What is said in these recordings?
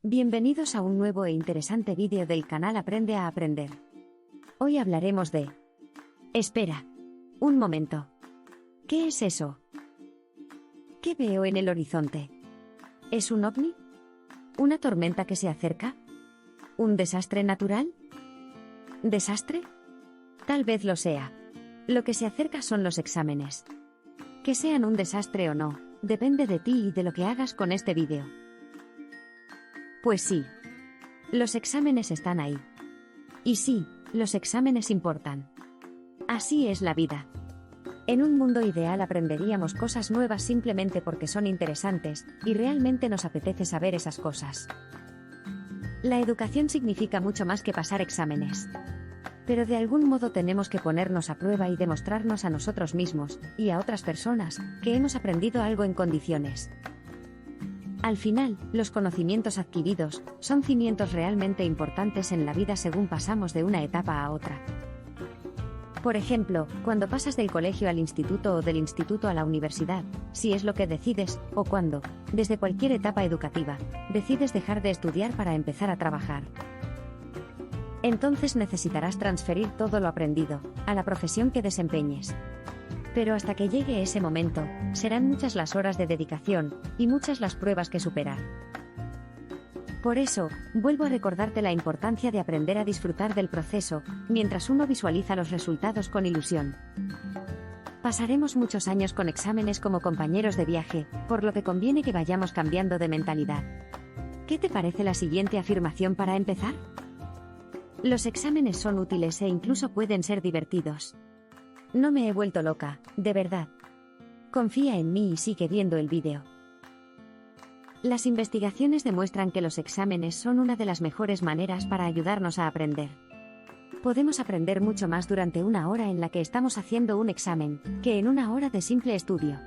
Bienvenidos a un nuevo e interesante vídeo del canal Aprende a Aprender. Hoy hablaremos de... Espera. Un momento. ¿Qué es eso? ¿Qué veo en el horizonte? ¿Es un ovni? ¿Una tormenta que se acerca? ¿Un desastre natural? ¿Desastre? Tal vez lo sea. Lo que se acerca son los exámenes. Que sean un desastre o no, depende de ti y de lo que hagas con este vídeo. Pues sí. Los exámenes están ahí. Y sí, los exámenes importan. Así es la vida. En un mundo ideal aprenderíamos cosas nuevas simplemente porque son interesantes, y realmente nos apetece saber esas cosas. La educación significa mucho más que pasar exámenes. Pero de algún modo tenemos que ponernos a prueba y demostrarnos a nosotros mismos, y a otras personas, que hemos aprendido algo en condiciones. Al final, los conocimientos adquiridos son cimientos realmente importantes en la vida según pasamos de una etapa a otra. Por ejemplo, cuando pasas del colegio al instituto o del instituto a la universidad, si es lo que decides, o cuando, desde cualquier etapa educativa, decides dejar de estudiar para empezar a trabajar. Entonces necesitarás transferir todo lo aprendido a la profesión que desempeñes. Pero hasta que llegue ese momento, serán muchas las horas de dedicación, y muchas las pruebas que superar. Por eso, vuelvo a recordarte la importancia de aprender a disfrutar del proceso, mientras uno visualiza los resultados con ilusión. Pasaremos muchos años con exámenes como compañeros de viaje, por lo que conviene que vayamos cambiando de mentalidad. ¿Qué te parece la siguiente afirmación para empezar? Los exámenes son útiles e incluso pueden ser divertidos. No me he vuelto loca, de verdad. Confía en mí y sigue viendo el vídeo. Las investigaciones demuestran que los exámenes son una de las mejores maneras para ayudarnos a aprender. Podemos aprender mucho más durante una hora en la que estamos haciendo un examen, que en una hora de simple estudio.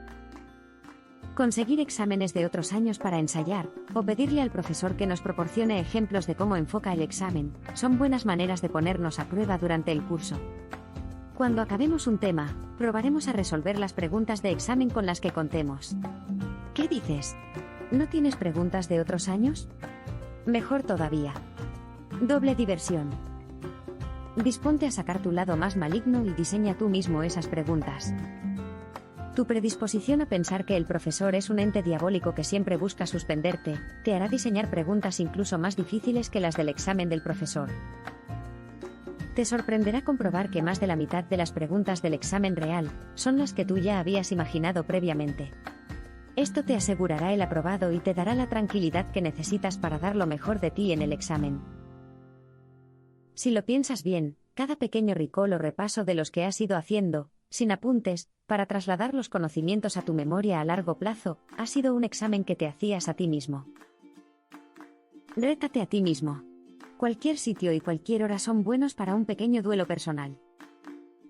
Conseguir exámenes de otros años para ensayar, o pedirle al profesor que nos proporcione ejemplos de cómo enfoca el examen, son buenas maneras de ponernos a prueba durante el curso. Cuando acabemos un tema, probaremos a resolver las preguntas de examen con las que contemos. ¿Qué dices? ¿No tienes preguntas de otros años? Mejor todavía. Doble diversión. Disponte a sacar tu lado más maligno y diseña tú mismo esas preguntas. Tu predisposición a pensar que el profesor es un ente diabólico que siempre busca suspenderte, te hará diseñar preguntas incluso más difíciles que las del examen del profesor. Te sorprenderá comprobar que más de la mitad de las preguntas del examen real son las que tú ya habías imaginado previamente. Esto te asegurará el aprobado y te dará la tranquilidad que necesitas para dar lo mejor de ti en el examen. Si lo piensas bien, cada pequeño recall o repaso de los que has ido haciendo, sin apuntes, para trasladar los conocimientos a tu memoria a largo plazo, ha sido un examen que te hacías a ti mismo. Rétate a ti mismo. Cualquier sitio y cualquier hora son buenos para un pequeño duelo personal.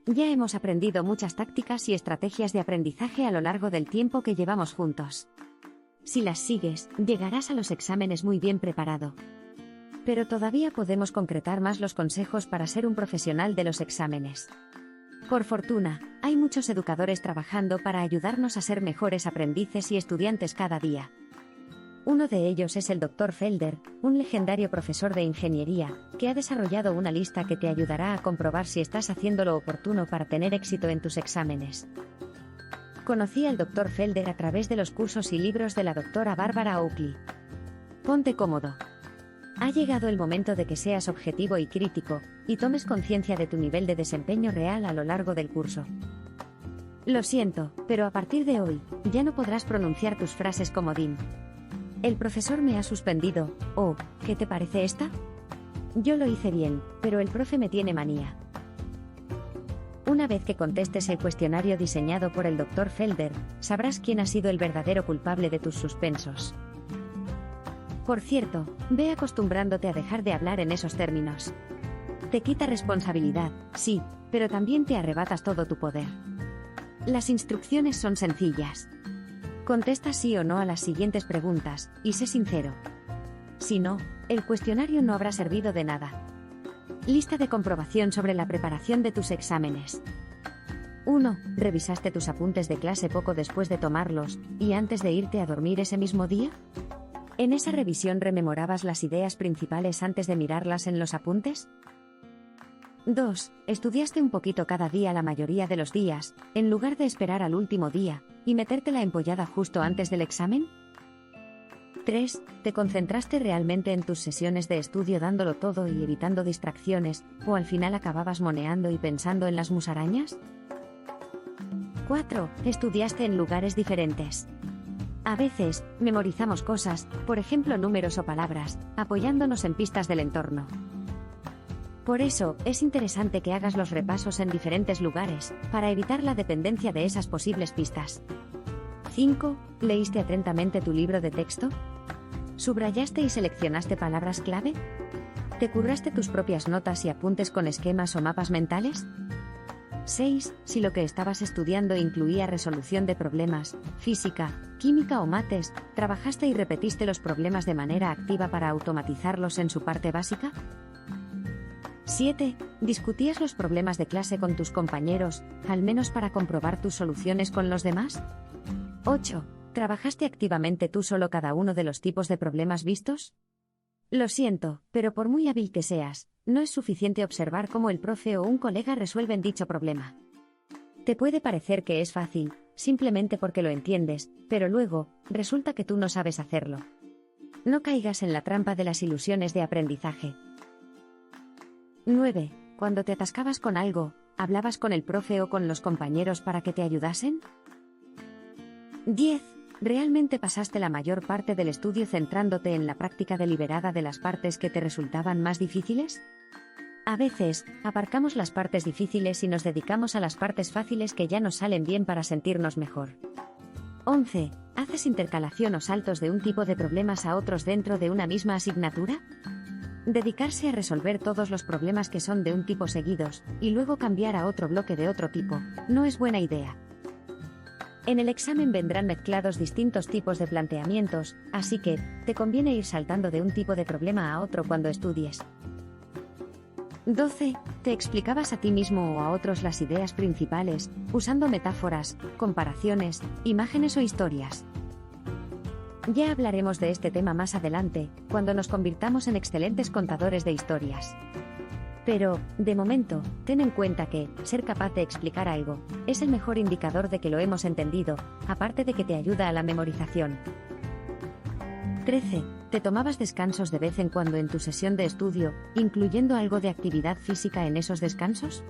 Ya hemos aprendido muchas tácticas y estrategias de aprendizaje a lo largo del tiempo que llevamos juntos. Si las sigues, llegarás a los exámenes muy bien preparado. Pero todavía podemos concretar más los consejos para ser un profesional de los exámenes. Por fortuna, hay muchos educadores trabajando para ayudarnos a ser mejores aprendices y estudiantes cada día. Uno de ellos es el Dr. Felder, un legendario profesor de ingeniería, que ha desarrollado una lista que te ayudará a comprobar si estás haciendo lo oportuno para tener éxito en tus exámenes. Conocí al Dr. Felder a través de los cursos y libros de la doctora Barbara Oakley. Ponte cómodo. Ha llegado el momento de que seas objetivo y crítico, y tomes conciencia de tu nivel de desempeño real a lo largo del curso. Lo siento, pero a partir de hoy, ya no podrás pronunciar tus frases comodín. El profesor me ha suspendido, ¿o qué te parece esta? Yo lo hice bien, pero el profe me tiene manía. Una vez que contestes el cuestionario diseñado por el Dr. Felder, sabrás quién ha sido el verdadero culpable de tus suspensos. Por cierto, ve acostumbrándote a dejar de hablar en esos términos. Te quita responsabilidad, sí, pero también te arrebatas todo tu poder. Las instrucciones son sencillas. Contesta sí o no a las siguientes preguntas, y sé sincero. Si no, el cuestionario no habrá servido de nada. Lista de comprobación sobre la preparación de tus exámenes. 1. ¿Revisaste tus apuntes de clase poco después de tomarlos, y antes de irte a dormir ese mismo día? ¿En esa revisión rememorabas las ideas principales antes de mirarlas en los apuntes? 2. ¿Estudiaste un poquito cada día la mayoría de los días, en lugar de esperar al último día y meterte la empollada justo antes del examen? 3. ¿Te concentraste realmente en tus sesiones de estudio dándolo todo y evitando distracciones, o al final acababas moneando y pensando en las musarañas? 4. ¿Estudiaste en lugares diferentes? A veces, memorizamos cosas, por ejemplo números o palabras, apoyándonos en pistas del entorno. Por eso, es interesante que hagas los repasos en diferentes lugares, para evitar la dependencia de esas posibles pistas. 5. ¿Leíste atentamente tu libro de texto? ¿Subrayaste y seleccionaste palabras clave? ¿Te curraste tus propias notas y apuntes con esquemas o mapas mentales? 6. Si lo que estabas estudiando incluía resolución de problemas, física, química o mates, ¿trabajaste y repetiste los problemas de manera activa para automatizarlos en su parte básica? 7. ¿Discutías los problemas de clase con tus compañeros, al menos para comprobar tus soluciones con los demás? 8. ¿Trabajaste activamente tú solo cada uno de los tipos de problemas vistos? Lo siento, pero por muy hábil que seas, no es suficiente observar cómo el profe o un colega resuelven dicho problema. Te puede parecer que es fácil, simplemente porque lo entiendes, pero luego, resulta que tú no sabes hacerlo. No caigas en la trampa de las ilusiones de aprendizaje. 9. Cuando te atascabas con algo, ¿hablabas con el profe o con los compañeros para que te ayudasen? 10. ¿Realmente pasaste la mayor parte del estudio centrándote en la práctica deliberada de las partes que te resultaban más difíciles? A veces, aparcamos las partes difíciles y nos dedicamos a las partes fáciles que ya nos salen bien para sentirnos mejor. 11. ¿Haces intercalación o saltos de un tipo de problemas a otros dentro de una misma asignatura? Dedicarse a resolver todos los problemas que son de un tipo seguidos, y luego cambiar a otro bloque de otro tipo, no es buena idea. En el examen vendrán mezclados distintos tipos de planteamientos, así que, te conviene ir saltando de un tipo de problema a otro cuando estudies. 12. ¿Te explicabas a ti mismo o a otros las ideas principales, usando metáforas, comparaciones, imágenes o historias? Ya hablaremos de este tema más adelante, cuando nos convirtamos en excelentes contadores de historias. Pero, de momento, ten en cuenta que, ser capaz de explicar algo, es el mejor indicador de que lo hemos entendido, aparte de que te ayuda a la memorización. 13. ¿Te tomabas descansos de vez en cuando en tu sesión de estudio, incluyendo algo de actividad física en esos descansos?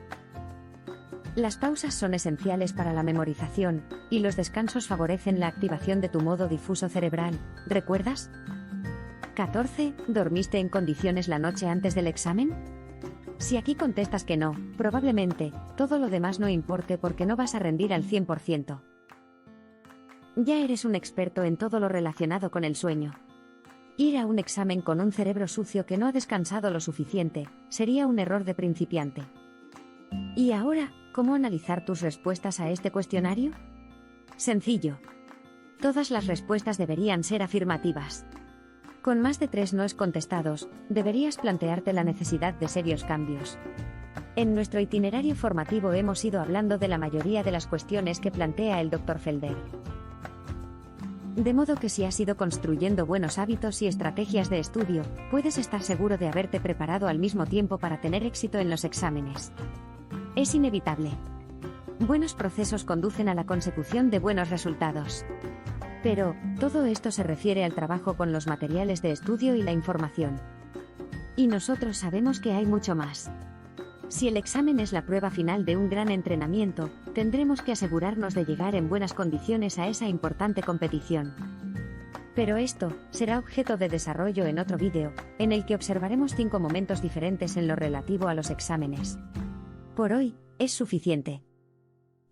Las pausas son esenciales para la memorización, y los descansos favorecen la activación de tu modo difuso cerebral, ¿recuerdas? 14. ¿Dormiste en condiciones la noche antes del examen? Si aquí contestas que no, probablemente, todo lo demás no importe porque no vas a rendir al 100%. Ya eres un experto en todo lo relacionado con el sueño. Ir a un examen con un cerebro sucio que no ha descansado lo suficiente, sería un error de principiante. ¿Y ahora, cómo analizar tus respuestas a este cuestionario? Sencillo. Todas las respuestas deberían ser afirmativas. Con más de 3 noes contestados, deberías plantearte la necesidad de serios cambios. En nuestro itinerario formativo hemos ido hablando de la mayoría de las cuestiones que plantea el Dr. Felder. De modo que si has ido construyendo buenos hábitos y estrategias de estudio, puedes estar seguro de haberte preparado al mismo tiempo para tener éxito en los exámenes. Es inevitable. Buenos procesos conducen a la consecución de buenos resultados. Pero, todo esto se refiere al trabajo con los materiales de estudio y la información. Y nosotros sabemos que hay mucho más. Si el examen es la prueba final de un gran entrenamiento, tendremos que asegurarnos de llegar en buenas condiciones a esa importante competición. Pero esto será objeto de desarrollo en otro vídeo, en el que observaremos 5 momentos diferentes en lo relativo a los exámenes. Por hoy, es suficiente.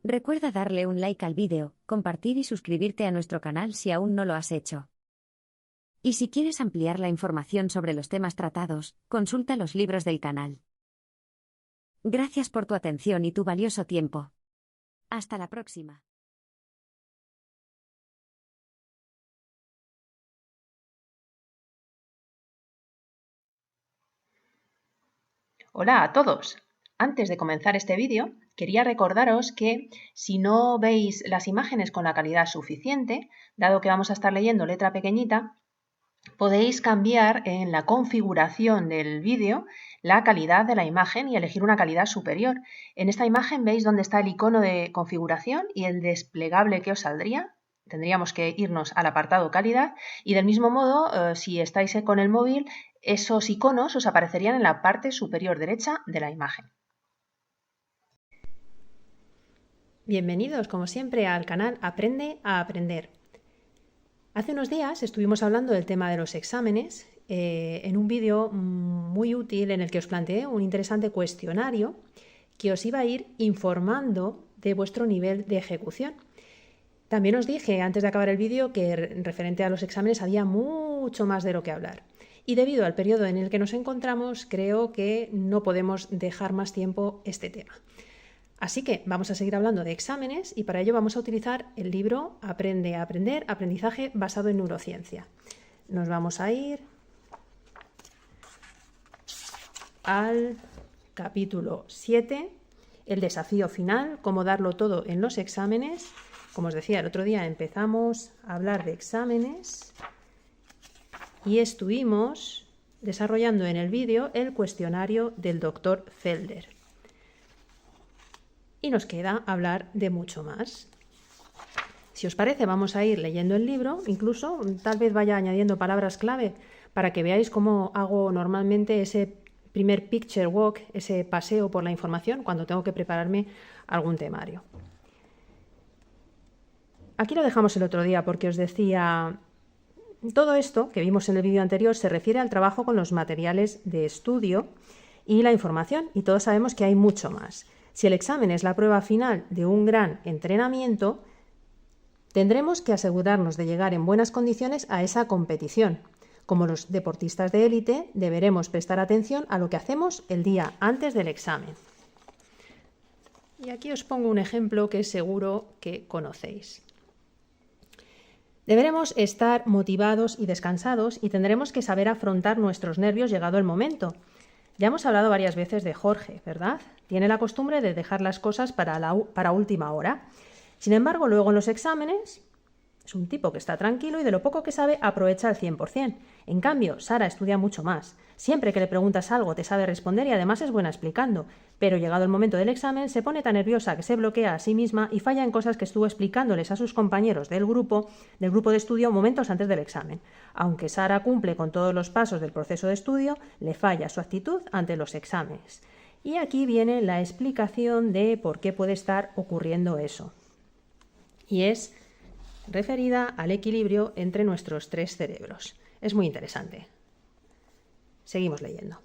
Recuerda darle un like al vídeo, compartir y suscribirte a nuestro canal si aún no lo has hecho. Y si quieres ampliar la información sobre los temas tratados, consulta los libros del canal. Gracias por tu atención y tu valioso tiempo. Hasta la próxima. Hola a todos. Antes de comenzar este vídeo, quería recordaros que si no veis las imágenes con la calidad suficiente, dado que vamos a estar leyendo letra pequeñita, podéis cambiar en la configuración del vídeo la calidad de la imagen y elegir una calidad superior. En esta imagen veis dónde está el icono de configuración y el desplegable que os saldría. Tendríamos que irnos al apartado calidad y del mismo modo, si estáis con el móvil, esos iconos os aparecerían en la parte superior derecha de la imagen. Bienvenidos, como siempre, al canal Aprende a Aprender. Hace unos días estuvimos hablando del tema de los exámenes en un vídeo muy útil en el que os planteé un interesante cuestionario que os iba a ir informando de vuestro nivel de ejecución. También os dije antes de acabar el vídeo que referente a los exámenes había mucho más de lo que hablar. Y debido al periodo en el que nos encontramos, creo que no podemos dejar más tiempo este tema. Así que vamos a seguir hablando de exámenes y para ello vamos a utilizar el libro Aprende a Aprender, aprendizaje basado en neurociencia. Nos vamos a ir al capítulo 7, el desafío final, cómo darlo todo en los exámenes. Como os decía, el otro día empezamos a hablar de exámenes y estuvimos desarrollando en el vídeo el cuestionario del Dr. Felder. Y nos queda hablar de mucho más. Si os parece, vamos a ir leyendo el libro, incluso tal vez vaya añadiendo palabras clave para que veáis cómo hago normalmente ese primer picture walk, ese paseo por la información cuando tengo que prepararme algún temario. Aquí lo dejamos el otro día porque os decía, todo esto que vimos en el vídeo anterior se refiere al trabajo con los materiales de estudio y la información, y todos sabemos que hay mucho más. Si el examen es la prueba final de un gran entrenamiento, tendremos que asegurarnos de llegar en buenas condiciones a esa competición. Como los deportistas de élite, deberemos prestar atención a lo que hacemos el día antes del examen. Y aquí os pongo un ejemplo que seguro que conocéis. Deberemos estar motivados y descansados y tendremos que saber afrontar nuestros nervios llegado el momento. Ya hemos hablado varias veces de Jorge, ¿verdad? Tiene la costumbre de dejar las cosas para última hora. Sin embargo, luego en los exámenes es un tipo que está tranquilo y de lo poco que sabe aprovecha al 100%. En cambio, Sara estudia mucho más. Siempre que le preguntas algo te sabe responder y además es buena explicando. Pero llegado el momento del examen se pone tan nerviosa que se bloquea a sí misma y falla en cosas que estuvo explicándoles a sus compañeros del grupo de estudio momentos antes del examen. Aunque Sara cumple con todos los pasos del proceso de estudio, le falla su actitud ante los exámenes. Y aquí viene la explicación de por qué puede estar ocurriendo eso. Y es referida al equilibrio entre nuestros tres cerebros. Es muy interesante. Seguimos leyendo.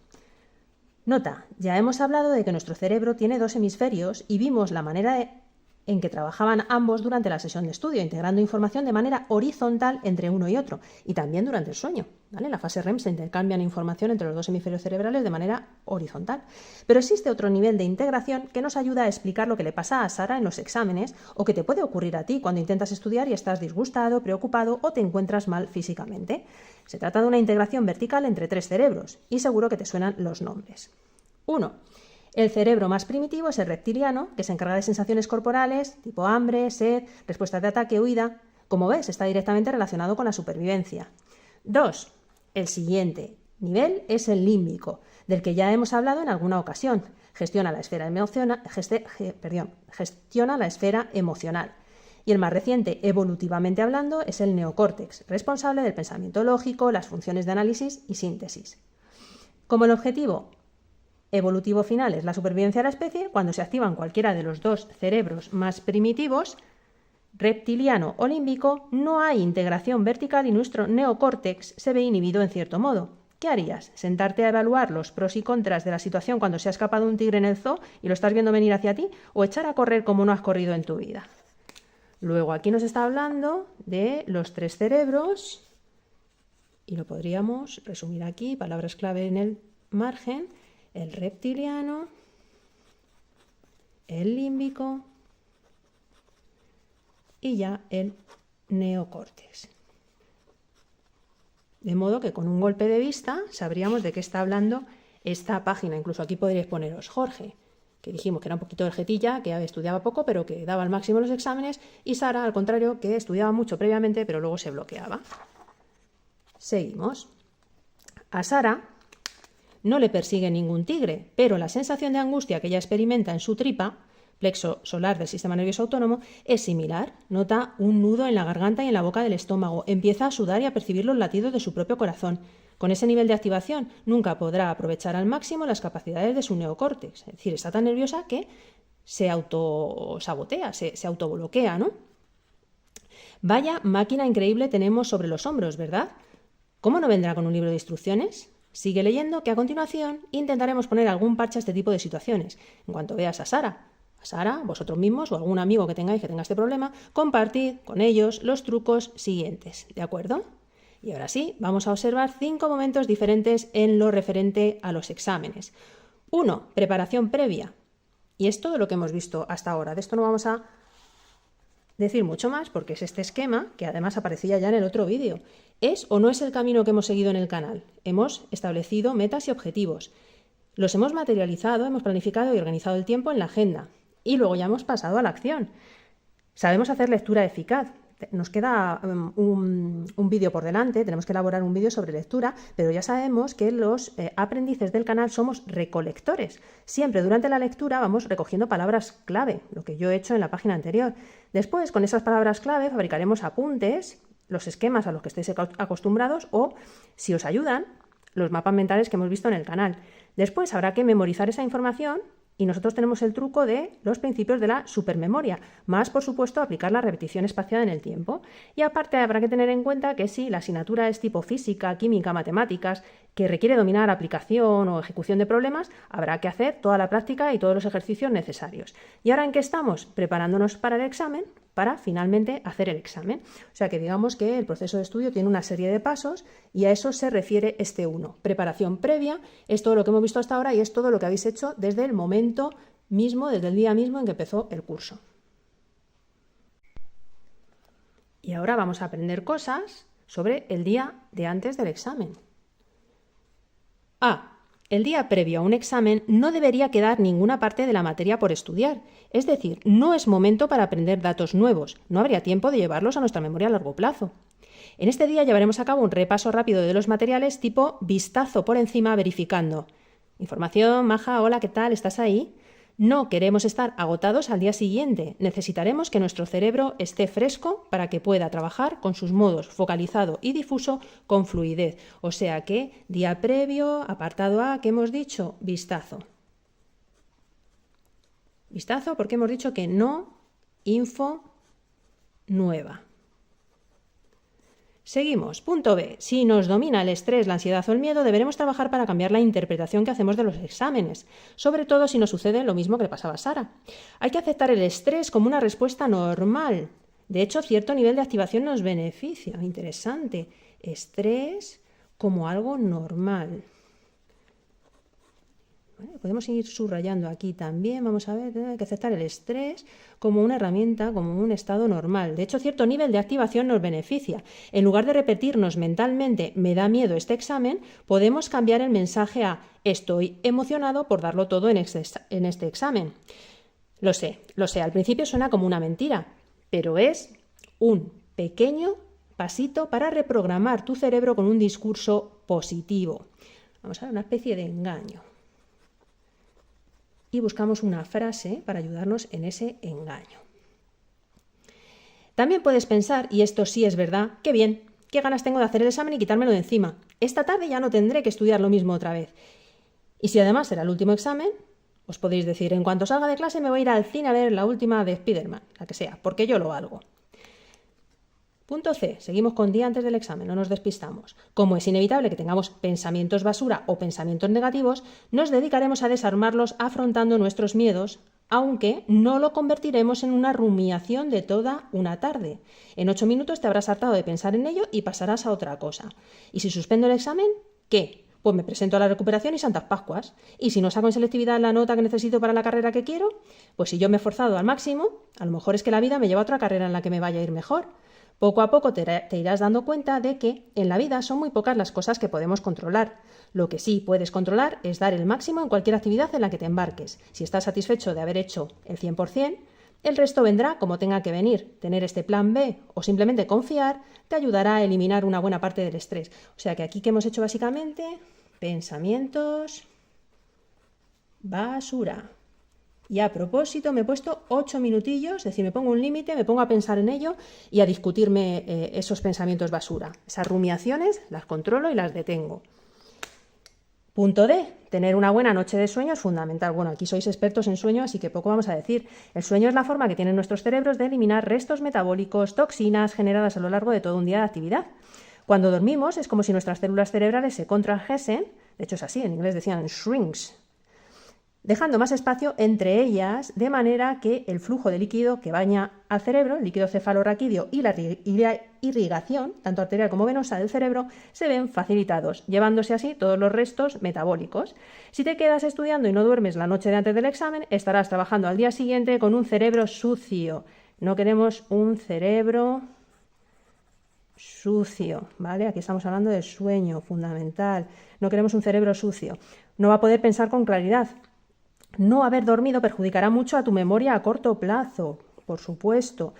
Nota, ya hemos hablado de que nuestro cerebro tiene dos hemisferios y vimos la manera en que trabajaban ambos durante la sesión de estudio, integrando información de manera horizontal entre uno y otro, y también durante el sueño. ¿Vale? En la fase REM se intercambian información entre los dos hemisferios cerebrales de manera horizontal. Pero existe otro nivel de integración que nos ayuda a explicar lo que le pasa a Sara en los exámenes o que te puede ocurrir a ti cuando intentas estudiar y estás disgustado, preocupado o te encuentras mal físicamente. Se trata de una integración vertical entre tres cerebros y seguro que te suenan los nombres. 1. El cerebro más primitivo es el reptiliano, que se encarga de sensaciones corporales, tipo hambre, sed, respuestas de ataque, huida. Como ves, está directamente relacionado con la supervivencia. 2. El siguiente nivel es el límbico, del que ya hemos hablado en alguna ocasión. Gestiona la esfera emocional. Y el más reciente, evolutivamente hablando, es el neocórtex, responsable del pensamiento lógico, las funciones de análisis y síntesis. Como el objetivo evolutivo final es la supervivencia de la especie, cuando se activan cualquiera de los dos cerebros más primitivos, reptiliano o límbico, no hay integración vertical y nuestro neocórtex se ve inhibido en cierto modo. ¿Qué harías? ¿Sentarte a evaluar los pros y contras de la situación cuando se ha escapado un tigre en el zoo y lo estás viendo venir hacia ti? ¿O echar a correr como no has corrido en tu vida? Luego aquí nos está hablando de los tres cerebros y lo podríamos resumir aquí, palabras clave en el margen: el reptiliano, el límbico y ya el neocórtex. De modo que con un golpe de vista sabríamos de qué está hablando esta página. Incluso aquí podríais poneros Jorge, que dijimos que era un poquito de jetilla, que estudiaba poco pero que daba al máximo los exámenes, y Sara, al contrario, que estudiaba mucho previamente pero luego se bloqueaba. Seguimos. A Sara no le persigue ningún tigre, pero la sensación de angustia que ella experimenta en su tripa, plexo solar del sistema nervioso autónomo, es similar. Nota un nudo en la garganta y en la boca del estómago. Empieza a sudar y a percibir los latidos de su propio corazón. Con ese nivel de activación nunca podrá aprovechar al máximo las capacidades de su neocórtex. Es decir, está tan nerviosa que se autosabotea, se autobloquea, ¿no? Vaya máquina increíble tenemos sobre los hombros, ¿verdad? ¿Cómo no vendrá con un libro de instrucciones? Sigue leyendo, que a continuación intentaremos poner algún parche a este tipo de situaciones. En cuanto veas a Sara, vosotros mismos o algún amigo que tenga este problema, compartid con ellos los trucos siguientes, ¿de acuerdo? Y ahora sí, vamos a observar 5 momentos diferentes en lo referente a los exámenes. 1. Preparación previa. Y es todo lo que hemos visto hasta ahora. De esto no vamos a decir mucho más porque es este esquema que además aparecía ya en el otro vídeo. ¿Es o no es el camino que hemos seguido en el canal? Hemos establecido metas y objetivos. Los hemos materializado, hemos planificado y organizado el tiempo en la agenda. Y luego ya hemos pasado a la acción. Sabemos hacer lectura eficaz. Nos queda un vídeo por delante, tenemos que elaborar un vídeo sobre lectura, pero ya sabemos que los aprendices del canal somos recolectores. Siempre durante la lectura vamos recogiendo palabras clave, lo que yo he hecho en la página anterior. Después, con esas palabras clave, fabricaremos apuntes, los esquemas a los que estéis acostumbrados o, si os ayudan, los mapas mentales que hemos visto en el canal. Después habrá que memorizar esa información. Y nosotros tenemos el truco de los principios de la supermemoria, más por supuesto aplicar la repetición espaciada en el tiempo. Y aparte habrá que tener en cuenta que si la asignatura es tipo física, química, matemáticas, que requiere dominar aplicación o ejecución de problemas, habrá que hacer toda la práctica y todos los ejercicios necesarios. ¿Y ahora en qué estamos? Preparándonos para el examen, para finalmente hacer el examen. O sea que digamos que el proceso de estudio tiene una serie de pasos y a eso se refiere este 1. Preparación previa es todo lo que hemos visto hasta ahora y es todo lo que habéis hecho desde el momento mismo, desde el día mismo en que empezó el curso. Y ahora vamos a aprender cosas sobre el día de antes del examen. A. El día previo a un examen no debería quedar ninguna parte de la materia por estudiar. Es decir, no es momento para aprender datos nuevos. No habría tiempo de llevarlos a nuestra memoria a largo plazo. En este día llevaremos a cabo un repaso rápido de los materiales tipo vistazo por encima verificando. Información, Maja, hola, ¿qué tal? ¿Estás ahí? No queremos estar agotados al día siguiente. Necesitaremos que nuestro cerebro esté fresco para que pueda trabajar con sus modos focalizado y difuso con fluidez. O sea que día previo, apartado A, ¿qué hemos dicho? Vistazo. Vistazo porque hemos dicho que no, info nueva. Seguimos. Punto B. Si nos domina el estrés, la ansiedad o el miedo, deberemos trabajar para cambiar la interpretación que hacemos de los exámenes, sobre todo si nos sucede lo mismo que le pasaba a Sara. Hay que aceptar el estrés como una respuesta normal. De hecho, cierto nivel de activación nos beneficia. Interesante. Estrés como algo normal. Bueno, podemos ir subrayando aquí también, vamos a ver, hay que aceptar el estrés como una herramienta, como un estado normal. De hecho, cierto nivel de activación nos beneficia. En lugar de repetirnos mentalmente, me da miedo este examen, podemos cambiar el mensaje a estoy emocionado por darlo todo en este examen. Lo sé, al principio suena como una mentira, pero es un pequeño pasito para reprogramar tu cerebro con un discurso positivo. Vamos a ver, una especie de engaño. Y buscamos una frase para ayudarnos en ese engaño. También puedes pensar, y esto sí es verdad, qué bien, qué ganas tengo de hacer el examen y quitármelo de encima. Esta tarde ya no tendré que estudiar lo mismo otra vez. Y si además será el último examen, os podéis decir, en cuanto salga de clase me voy a ir al cine a ver la última de Spider-Man, la que sea, porque yo lo valgo. Punto C. Seguimos con día antes del examen, no nos despistamos. Como es inevitable que tengamos pensamientos basura o pensamientos negativos, nos dedicaremos a desarmarlos afrontando nuestros miedos, aunque no lo convertiremos en una rumiación de toda una tarde. En 8 minutos te habrás hartado de pensar en ello y pasarás a otra cosa. ¿Y si suspendo el examen? ¿Qué? Pues me presento a la recuperación y Santas Pascuas. ¿Y si no saco en selectividad la nota que necesito para la carrera que quiero? Pues si yo me he esforzado al máximo, a lo mejor es que la vida me lleva a otra carrera en la que me vaya a ir mejor. Poco a poco te irás dando cuenta de que en la vida son muy pocas las cosas que podemos controlar. Lo que sí puedes controlar es dar el máximo en cualquier actividad en la que te embarques. Si estás satisfecho de haber hecho el 100%, El resto vendrá como tenga que venir. Tener este plan B o simplemente confiar te ayudará a eliminar una buena parte del estrés. O sea que aquí que hemos hecho básicamente pensamientos basura. Y a propósito me he puesto 8 minutillos, es decir, me pongo un límite, me pongo a pensar en ello y a discutirme esos pensamientos basura. Esas rumiaciones las controlo y las detengo. Punto D. Tener una buena noche de sueño es fundamental. Bueno, aquí sois expertos en sueño, así que poco vamos a decir. El sueño es la forma que tienen nuestros cerebros de eliminar restos metabólicos, toxinas generadas a lo largo de todo un día de actividad. Cuando dormimos es como si nuestras células cerebrales se contrajesen, de hecho es así, en inglés decían shrinks, dejando más espacio entre ellas, de manera que el flujo de líquido que baña al cerebro, el líquido cefalorraquídeo y la irrigación, tanto arterial como venosa del cerebro, se ven facilitados, llevándose así todos los restos metabólicos. Si te quedas estudiando y no duermes la noche de antes del examen, estarás trabajando al día siguiente con un cerebro sucio. No queremos un cerebro sucio, ¿vale? Aquí estamos hablando de sueño, fundamental. No queremos un cerebro sucio. No va a poder pensar con claridad. No haber dormido perjudicará mucho a tu memoria a corto plazo, por supuesto.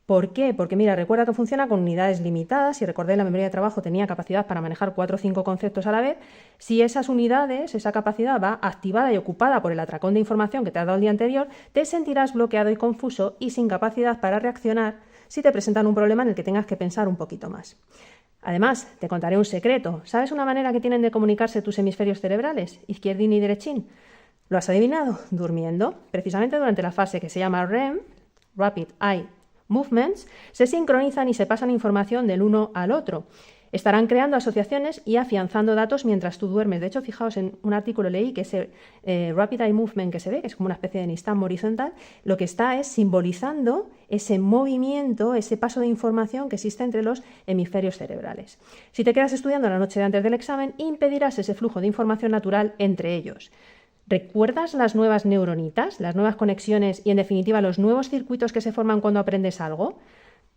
¿Por qué? Porque mira, recuerda que funciona con unidades limitadas. Si recordé, la memoria de trabajo tenía capacidad para manejar 4 o 5 conceptos a la vez. Si esas unidades, esa capacidad va activada y ocupada por el atracón de información que te has dado el día anterior, te sentirás bloqueado y confuso y sin capacidad para reaccionar si te presentan un problema en el que tengas que pensar un poquito más. Además, te contaré un secreto. ¿Sabes una manera que tienen de comunicarse tus hemisferios cerebrales, izquierdín y derechín? ¿Lo has adivinado? Durmiendo. Precisamente durante la fase que se llama REM, Rapid Eye Movements, se sincronizan y se pasan información del uno al otro. Estarán creando asociaciones y afianzando datos mientras tú duermes. De hecho, fijaos, en un artículo leí que ese Rapid Eye Movement que se ve, que es como una especie de nistagmo horizontal, lo que está es simbolizando ese movimiento, ese paso de información que existe entre los hemisferios cerebrales. Si te quedas estudiando la noche de antes del examen, impedirás ese flujo de información natural entre ellos. ¿Recuerdas las nuevas neuronitas, las nuevas conexiones y, en definitiva, los nuevos circuitos que se forman cuando aprendes algo?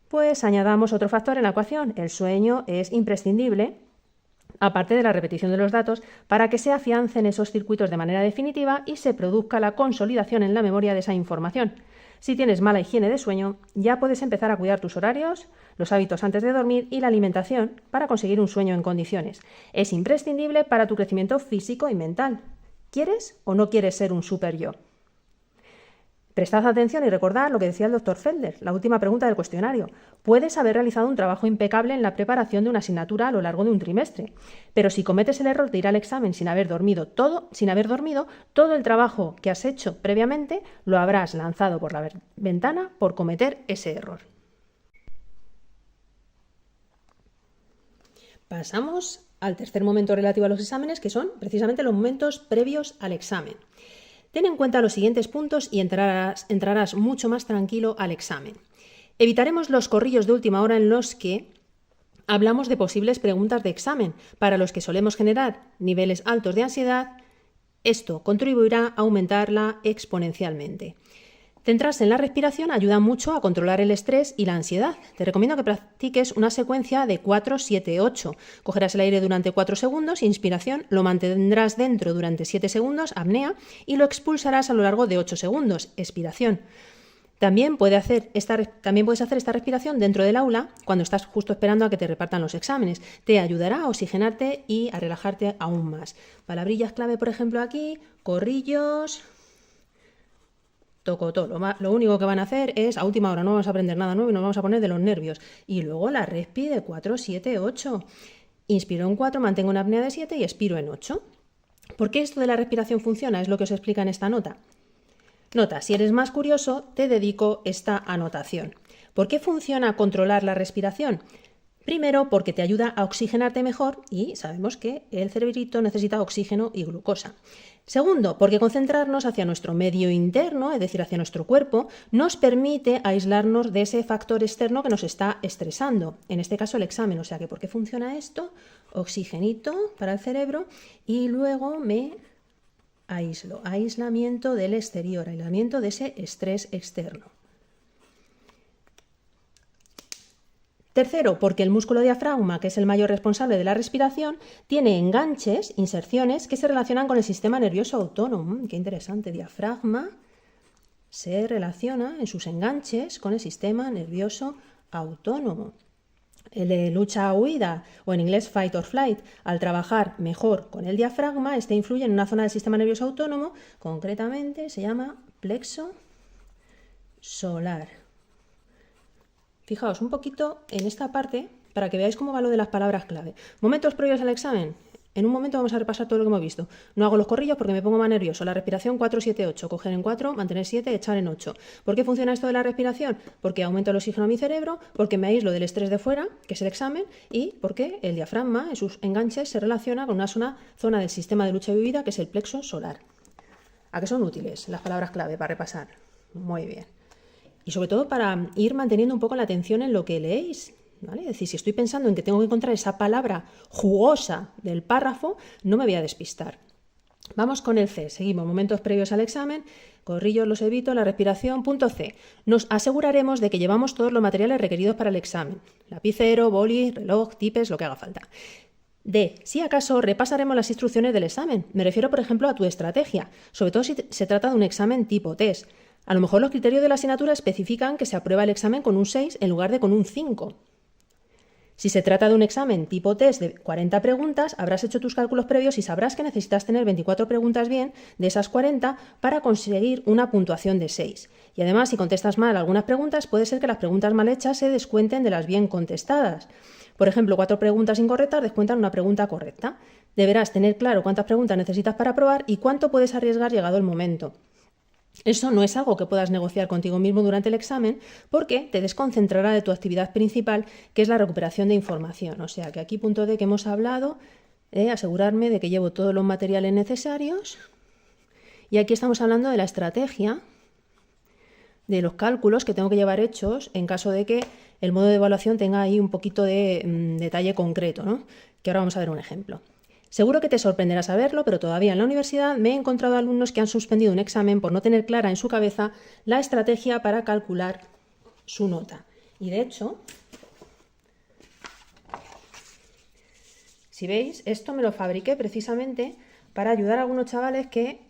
Pues añadamos otro factor en la ecuación. El sueño es imprescindible, aparte de la repetición de los datos, para que se afiancen esos circuitos de manera definitiva y se produzca la consolidación en la memoria de esa información. Si tienes mala higiene de sueño, ya puedes empezar a cuidar tus horarios, los hábitos antes de dormir y la alimentación para conseguir un sueño en condiciones. Es imprescindible para tu crecimiento físico y mental. ¿Quieres o no quieres ser un super yo? Prestad atención y recordad lo que decía el Dr. Felder, la última pregunta del cuestionario. Puedes haber realizado un trabajo impecable en la preparación de una asignatura a lo largo de un trimestre, pero si cometes el error de ir al examen sin haber dormido, todo el trabajo que has hecho previamente lo habrás lanzado por la ventana por cometer ese error. Pasamos al tercer momento relativo a los exámenes, que son precisamente los momentos previos al examen. Ten en cuenta los siguientes puntos y entrarás mucho más tranquilo al examen. Evitaremos los corrillos de última hora en los que hablamos de posibles preguntas de examen, para los que solemos generar niveles altos de ansiedad. Esto contribuirá a aumentarla exponencialmente. Centrarse en la respiración ayuda mucho a controlar el estrés y la ansiedad. Te recomiendo que practiques una secuencia de 4, 7, 8. Cogerás el aire durante 4 segundos, inspiración, lo mantendrás dentro durante 7 segundos, apnea, y lo expulsarás a lo largo de 8 segundos, expiración. También puedes hacer esta respiración dentro del aula cuando estás justo esperando a que te repartan los exámenes. Te ayudará a oxigenarte y a relajarte aún más. Palabrillas clave, por ejemplo, aquí, corrillos, tocotó. Lo único que van a hacer es, a última hora no vamos a aprender nada nuevo y nos vamos a poner de los nervios. Y luego la respi de 4, 7, 8. Inspiro en 4, mantengo una apnea de 7 y expiro en 8. ¿Por qué esto de la respiración funciona? Es lo que os explica en esta nota. Nota, si eres más curioso, te dedico esta anotación. ¿Por qué funciona controlar la respiración? Primero, porque te ayuda a oxigenarte mejor y sabemos que el cerebrito necesita oxígeno y glucosa. Segundo, porque concentrarnos hacia nuestro medio interno, es decir, hacia nuestro cuerpo, nos permite aislarnos de ese factor externo que nos está estresando, en este caso el examen. O sea que, ¿por qué funciona esto? Oxigenito para el cerebro y luego me aíslo. Aislamiento del exterior, aislamiento de ese estrés externo. Tercero, porque el músculo diafragma, que es el mayor responsable de la respiración, tiene enganches, inserciones, que se relacionan con el sistema nervioso autónomo. Qué interesante, diafragma, se relaciona en sus enganches con el sistema nervioso autónomo. El de lucha-huida, o en inglés fight or flight, al trabajar mejor con el diafragma, este influye en una zona del sistema nervioso autónomo, concretamente se llama plexo solar. Fijaos un poquito en esta parte para que veáis cómo va lo de las palabras clave. Momentos previos al examen. En un momento vamos a repasar todo lo que hemos visto. No hago los corrillos porque me pongo más nervioso. La respiración 4-7-8. Coger en 4, mantener 7, echar en 8. ¿Por qué funciona esto de la respiración? Porque aumento el oxígeno a mi cerebro, porque me aíslo del estrés de fuera, que es el examen, y porque el diafragma en sus enganches se relaciona con una zona del sistema de lucha y huida que es el plexo solar. ¿A qué son útiles las palabras clave para repasar? Muy bien. Y sobre todo para ir manteniendo un poco la atención en lo que leéis. ¿Vale? Es decir, si estoy pensando en que tengo que encontrar esa palabra jugosa del párrafo, no me voy a despistar. Vamos con el C. Seguimos. Momentos previos al examen. Corrillos los evito. La respiración. Punto C. Nos aseguraremos de que llevamos todos los materiales requeridos para el examen. Lapicero, boli, reloj, tipes, lo que haga falta. D. Si acaso repasaremos las instrucciones del examen. Me refiero, por ejemplo, a tu estrategia, sobre todo si se trata de un examen tipo test. A lo mejor los criterios de la asignatura especifican que se aprueba el examen con un 6 en lugar de con un 5. Si se trata de un examen tipo test de 40 preguntas, habrás hecho tus cálculos previos y sabrás que necesitas tener 24 preguntas bien de esas 40 para conseguir una puntuación de 6. Y además, si contestas mal algunas preguntas, puede ser que las preguntas mal hechas se descuenten de las bien contestadas. Por ejemplo, 4 preguntas incorrectas descuentan una pregunta correcta. Deberás tener claro cuántas preguntas necesitas para aprobar y cuánto puedes arriesgar llegado el momento. Eso no es algo que puedas negociar contigo mismo durante el examen porque te desconcentrará de tu actividad principal, que es la recuperación de información. O sea que aquí, punto D, que hemos hablado, asegurarme de que llevo todos los materiales necesarios. Y aquí estamos hablando de la estrategia, de los cálculos que tengo que llevar hechos en caso de que el modo de evaluación tenga ahí un poquito de detalle concreto, ¿no? Que ahora vamos a ver un ejemplo. Seguro que te sorprenderá saberlo, pero todavía en la universidad me he encontrado alumnos que han suspendido un examen por no tener clara en su cabeza la estrategia para calcular su nota. Y de hecho, si veis, esto me lo fabriqué precisamente para ayudar a algunos chavales que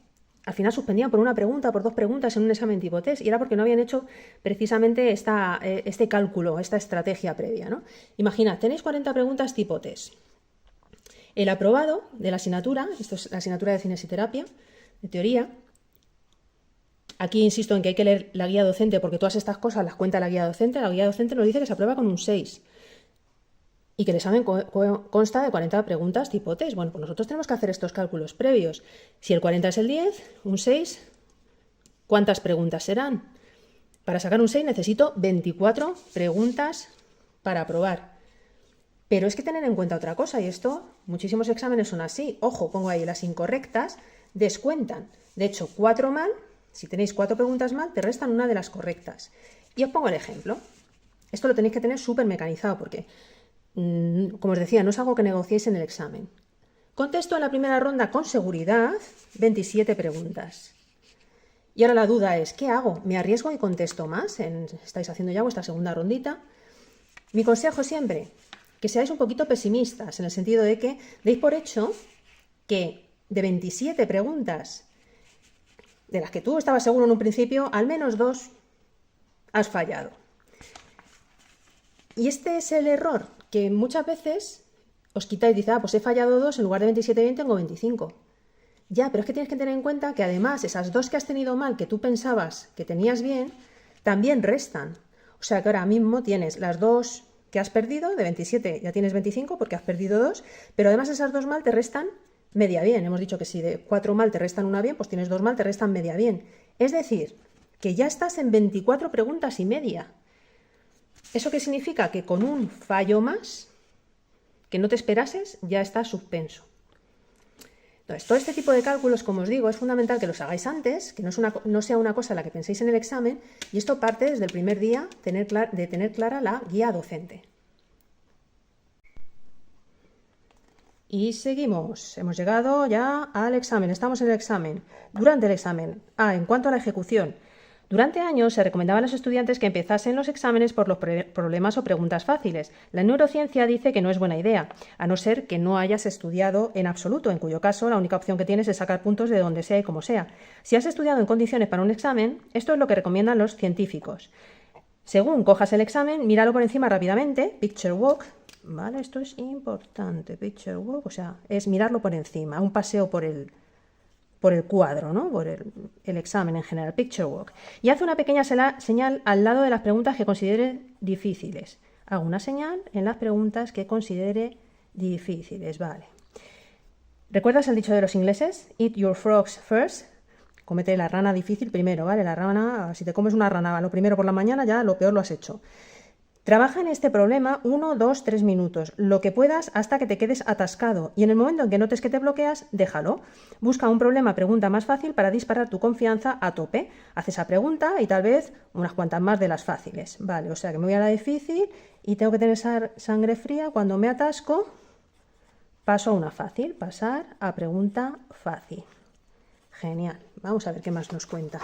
al final suspendían por una pregunta, por 2 preguntas en un examen tipo test, y era porque no habían hecho precisamente este cálculo, esta estrategia previa, ¿no? Imaginad, tenéis 40 preguntas tipo test. El aprobado de la asignatura, esto es la asignatura de cinesiterapia, de teoría. Aquí insisto en que hay que leer la guía docente porque todas estas cosas las cuenta la guía docente. La guía docente nos dice que se aprueba con un 6 y que el examen consta de 40 preguntas tipo test. Bueno, pues nosotros tenemos que hacer estos cálculos previos. Si el 40 es el 10, un 6, ¿cuántas preguntas serán? Para sacar un 6 necesito 24 preguntas para aprobar. Pero es que tener en cuenta otra cosa, y esto, muchísimos exámenes son así. Ojo, pongo ahí las incorrectas, descuentan. De hecho, 4 mal, si tenéis 4 preguntas mal, te restan una de las correctas. Y os pongo el ejemplo. Esto lo tenéis que tener súper mecanizado porque, como os decía, no es algo que negociéis en el examen. Contesto en la primera ronda con seguridad 27 preguntas. Y ahora la duda es, ¿qué hago? ¿Me arriesgo y contesto más? Estáis haciendo ya vuestra segunda rondita. Mi consejo siempre, que seáis un poquito pesimistas, en el sentido de que deis por hecho que de 27 preguntas de las que tú estabas seguro en un principio, al menos 2 has fallado. Y este es el error, que muchas veces os quitáis y dices, pues he fallado 2, en lugar de 27 bien tengo 25. Ya, pero es que tienes que tener en cuenta que además esas 2 que has tenido mal, que tú pensabas que tenías bien, también restan. O sea que ahora mismo tienes las 2 que has perdido, de 27 ya tienes 25 porque has perdido 2, pero además esas 2 mal te restan media bien. Hemos dicho que si de 4 mal te restan una bien, pues tienes 2 mal, te restan media bien. Es decir, que ya estás en 24 preguntas y media. ¿Eso qué significa? Que con un fallo más que no te esperases, ya estás suspenso. Entonces, todo este tipo de cálculos, como os digo, es fundamental que los hagáis antes, que no sea una cosa en la que penséis en el examen, y esto parte desde el primer día de tener clara la guía docente. Y seguimos. Hemos llegado ya al examen. Estamos en el examen. Durante el examen. En cuanto a la ejecución, Durante años se recomendaba a los estudiantes que empezasen los exámenes por los problemas o preguntas fáciles. La neurociencia dice que no es buena idea, a no ser que no hayas estudiado en absoluto, en cuyo caso la única opción que tienes es sacar puntos de donde sea y como sea. Si has estudiado en condiciones para un examen, esto es lo que recomiendan los científicos. Según cojas el examen, míralo por encima rápidamente, picture walk, ¿vale? Esto es importante, picture walk, o sea, es mirarlo por encima, un paseo por el cuadro, ¿no? Por el examen en general, picture walk. Y haz una pequeña señal al lado de las preguntas que considere difíciles. Hago una señal en las preguntas que considere difíciles, vale. ¿Recuerdas el dicho de los ingleses? Eat your frogs first. Cómete la rana difícil primero, ¿vale? La rana, si te comes una rana lo primero por la mañana, ya lo peor lo has hecho. Trabaja en este problema 1, 2, 3 minutos, lo que puedas hasta que te quedes atascado y en el momento en que notes que te bloqueas, déjalo. Busca un pregunta más fácil para disparar tu confianza a tope. Haz esa pregunta y tal vez unas cuantas más de las fáciles. Vale, o sea que me voy a la difícil y tengo que tener sangre fría. Cuando me atasco, paso a una fácil, pasar a pregunta fácil. Genial. Vamos a ver qué más nos cuenta.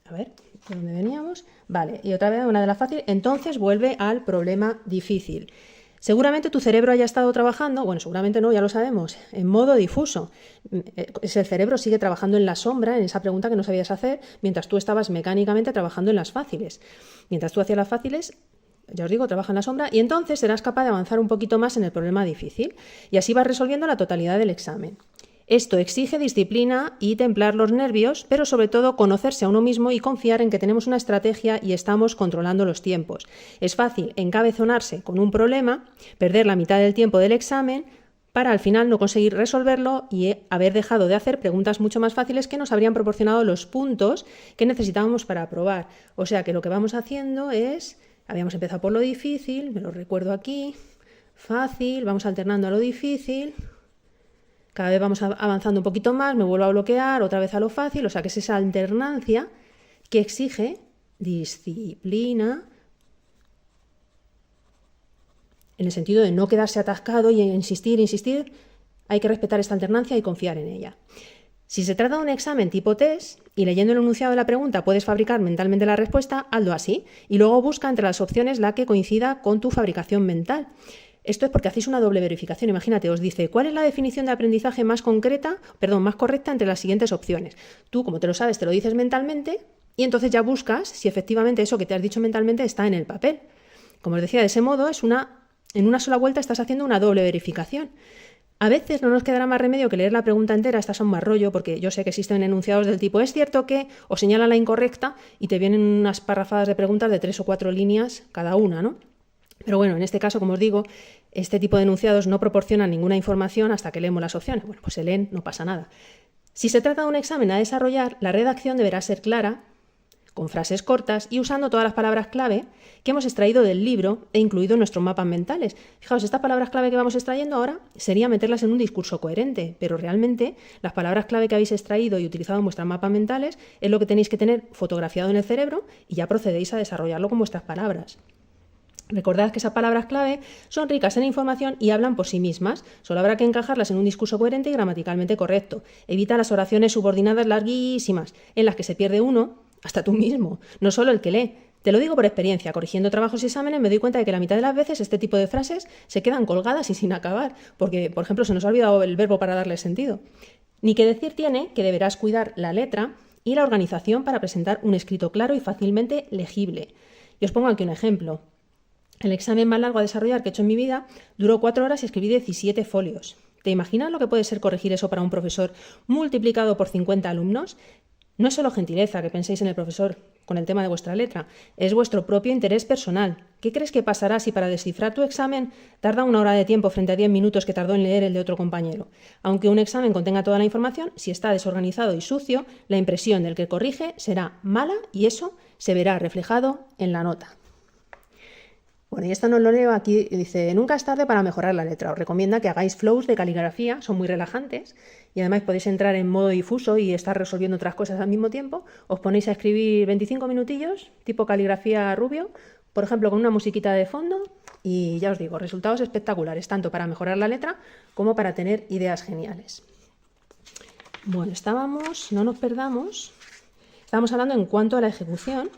A ver, ¿de dónde veníamos? Vale, y otra vez una de las fáciles. Entonces vuelve al problema difícil. Seguramente tu cerebro haya estado trabajando, bueno, seguramente no, ya lo sabemos, en modo difuso. El cerebro sigue trabajando en la sombra, en esa pregunta que no sabías hacer, mientras tú estabas mecánicamente trabajando en las fáciles. Mientras tú hacías las fáciles, ya os digo, trabaja en la sombra y entonces serás capaz de avanzar un poquito más en el problema difícil y así vas resolviendo la totalidad del examen. Esto exige disciplina y templar los nervios, pero sobre todo conocerse a uno mismo y confiar en que tenemos una estrategia y estamos controlando los tiempos. Es fácil encabezonarse con un problema, perder la mitad del tiempo del examen, para al final no conseguir resolverlo y haber dejado de hacer preguntas mucho más fáciles que nos habrían proporcionado los puntos que necesitábamos para aprobar. O sea que lo que vamos haciendo es, habíamos empezado por lo difícil, me lo recuerdo aquí, fácil, vamos alternando a lo difícil. Cada vez vamos avanzando un poquito más, me vuelvo a bloquear, otra vez a lo fácil, o sea que es esa alternancia que exige disciplina en el sentido de no quedarse atascado y insistir, hay que respetar esta alternancia y confiar en ella. Si se trata de un examen tipo test y leyendo el enunciado de la pregunta puedes fabricar mentalmente la respuesta, hazlo así y luego busca entre las opciones la que coincida con tu fabricación mental. Esto es porque hacéis una doble verificación. Imagínate, os dice, ¿cuál es la definición de aprendizaje más correcta entre las siguientes opciones? Tú, como te lo sabes, te lo dices mentalmente y entonces ya buscas si efectivamente eso que te has dicho mentalmente está en el papel. Como os decía, de ese modo en una sola vuelta estás haciendo una doble verificación. A veces no nos quedará más remedio que leer la pregunta entera, estás a un más rollo, porque yo sé que existen enunciados del tipo, es cierto que, o señala la incorrecta y te vienen unas parrafadas de preguntas de 3 o 4 líneas cada una, ¿no? Pero bueno, en este caso, como os digo, este tipo de enunciados no proporcionan ninguna información hasta que leemos las opciones. Bueno, pues se leen, no pasa nada. Si se trata de un examen a desarrollar, la redacción deberá ser clara, con frases cortas y usando todas las palabras clave que hemos extraído del libro e incluido en nuestros mapas mentales. Fijaos, estas palabras clave que vamos extrayendo ahora sería meterlas en un discurso coherente, pero realmente las palabras clave que habéis extraído y utilizado en vuestros mapas mentales es lo que tenéis que tener fotografiado en el cerebro y ya procedéis a desarrollarlo con vuestras palabras. Recordad que esas palabras clave son ricas en información y hablan por sí mismas. Solo habrá que encajarlas en un discurso coherente y gramaticalmente correcto. Evita las oraciones subordinadas larguísimas, en las que se pierde uno, hasta tú mismo, no solo el que lee. Te lo digo por experiencia, corrigiendo trabajos y exámenes me doy cuenta de que la mitad de las veces este tipo de frases se quedan colgadas y sin acabar, porque, por ejemplo, se nos ha olvidado el verbo para darle sentido. Ni que decir tiene que deberás cuidar la letra y la organización para presentar un escrito claro y fácilmente legible. Y os pongo aquí un ejemplo. El examen más largo a desarrollar que he hecho en mi vida duró 4 horas y escribí 17 folios. ¿Te imaginas lo que puede ser corregir eso para un profesor multiplicado por 50 alumnos? No es solo gentileza que penséis en el profesor con el tema de vuestra letra, es vuestro propio interés personal. ¿Qué crees que pasará si para descifrar tu examen tarda 1 hora de tiempo frente a 10 minutos que tardó en leer el de otro compañero? Aunque un examen contenga toda la información, si está desorganizado y sucio, la impresión del que corrige será mala y eso se verá reflejado en la nota. Bueno, y esto no lo leo aquí, dice, nunca es tarde para mejorar la letra. Os recomienda que hagáis flows de caligrafía, son muy relajantes y además podéis entrar en modo difuso y estar resolviendo otras cosas al mismo tiempo. Os ponéis a escribir 25 minutillos, tipo caligrafía Rubio, por ejemplo, con una musiquita de fondo y ya os digo, resultados espectaculares, tanto para mejorar la letra como para tener ideas geniales. Bueno, no nos perdamos, estábamos hablando en cuanto a la ejecución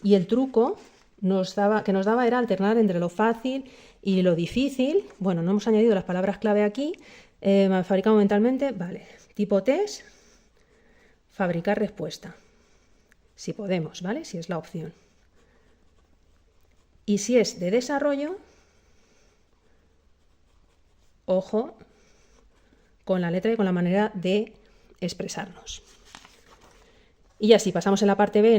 y el truco que nos daba era alternar entre lo fácil y lo difícil. Bueno, no hemos añadido las palabras clave aquí. Fabricamos mentalmente, vale, tipo test, fabricar respuesta. Si podemos, ¿vale? Si es la opción. Y si es de desarrollo, ojo con la letra y con la manera de expresarnos. Y así pasamos en la parte B,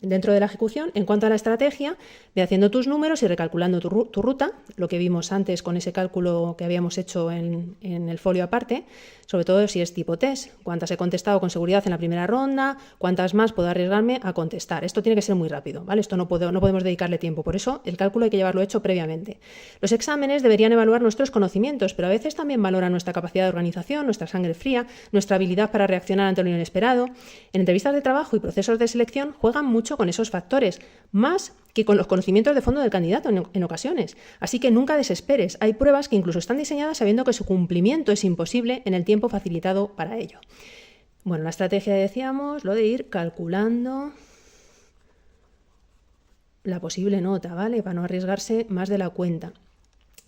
dentro de la ejecución. En cuanto a la estrategia, ve haciendo tus números y recalculando tu ruta, lo que vimos antes con ese cálculo que habíamos hecho en el folio aparte, sobre todo si es tipo test, cuántas he contestado con seguridad en la primera ronda, cuántas más puedo arriesgarme a contestar. Esto tiene que ser muy rápido, ¿vale? Esto no podemos dedicarle tiempo, por eso el cálculo hay que llevarlo hecho previamente. Los exámenes deberían evaluar nuestros conocimientos, pero a veces también valoran nuestra capacidad de organización, nuestra sangre fría, nuestra habilidad para reaccionar ante lo inesperado. En entrevistas de trabajo y procesos de selección juegan mucho con esos factores, más que con los conocimientos de fondo del candidato en ocasiones. Así que nunca desesperes. Hay pruebas que incluso están diseñadas sabiendo que su cumplimiento es imposible en el tiempo facilitado para ello. Bueno, la estrategia decíamos, lo de ir calculando la posible nota, ¿vale? Para no arriesgarse más de la cuenta.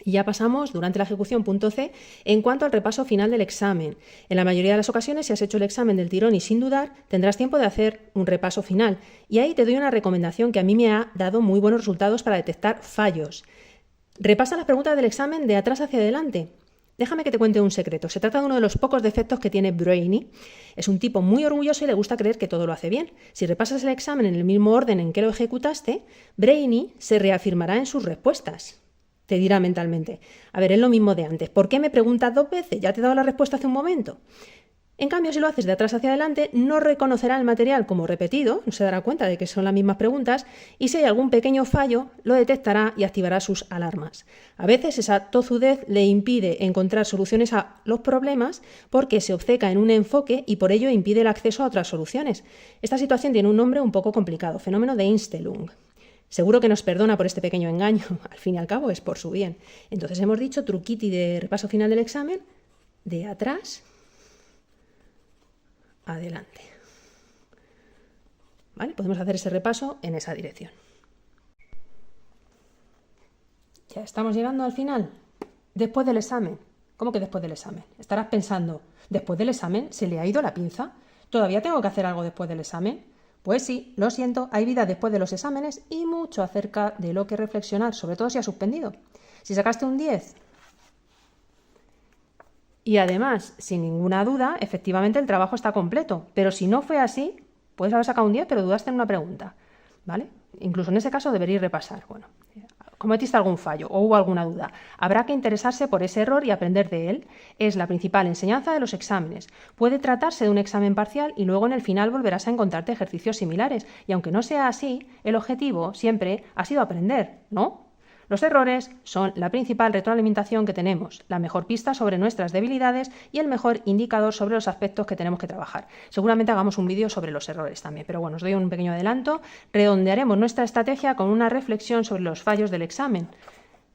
Y ya pasamos, durante la ejecución, punto C, en cuanto al repaso final del examen. En la mayoría de las ocasiones, si has hecho el examen del tirón y sin dudar, tendrás tiempo de hacer un repaso final. Y ahí te doy una recomendación que a mí me ha dado muy buenos resultados para detectar fallos. Repasa las preguntas del examen de atrás hacia adelante. Déjame que te cuente un secreto. Se trata de uno de los pocos defectos que tiene Brainy. Es un tipo muy orgulloso y le gusta creer que todo lo hace bien. Si repasas el examen en el mismo orden en que lo ejecutaste, Brainy se reafirmará en sus respuestas. Te dirá mentalmente, a ver, es lo mismo de antes, ¿por qué me preguntas 2 veces? Ya te he dado la respuesta hace un momento. En cambio, si lo haces de atrás hacia adelante, no reconocerá el material como repetido, no se dará cuenta de que son las mismas preguntas, y si hay algún pequeño fallo, lo detectará y activará sus alarmas. A veces esa tozudez le impide encontrar soluciones a los problemas porque se obceca en un enfoque y por ello impide el acceso a otras soluciones. Esta situación tiene un nombre un poco complicado, fenómeno de Einstellung. Seguro que nos perdona por este pequeño engaño, al fin y al cabo es por su bien. Entonces hemos dicho truquiti de repaso final del examen, de atrás, adelante. ¿Vale? Podemos hacer ese repaso en esa dirección. Ya estamos llegando al final. Después del examen. ¿Cómo que después del examen? Estarás pensando, ¿después del examen se le ha ido la pinza? ¿Todavía tengo que hacer algo después del examen? Pues sí, lo siento, hay vida después de los exámenes y mucho acerca de lo que reflexionar, sobre todo si has suspendido. Si sacaste un 10 y además, sin ninguna duda, efectivamente el trabajo está completo, pero si no fue así, puedes haber sacado un 10 pero dudaste en una pregunta, ¿vale? Incluso en ese caso deberíais repasar, bueno, cometiste algún fallo o hubo alguna duda. Habrá que interesarse por ese error y aprender de él. Es la principal enseñanza de los exámenes. Puede tratarse de un examen parcial y luego en el final volverás a encontrarte ejercicios similares. Y aunque no sea así, el objetivo siempre ha sido aprender, ¿no? Los errores son la principal retroalimentación que tenemos, la mejor pista sobre nuestras debilidades y el mejor indicador sobre los aspectos que tenemos que trabajar. Seguramente hagamos un vídeo sobre los errores también, pero bueno, os doy un pequeño adelanto. Redondearemos nuestra estrategia con una reflexión sobre los fallos del examen.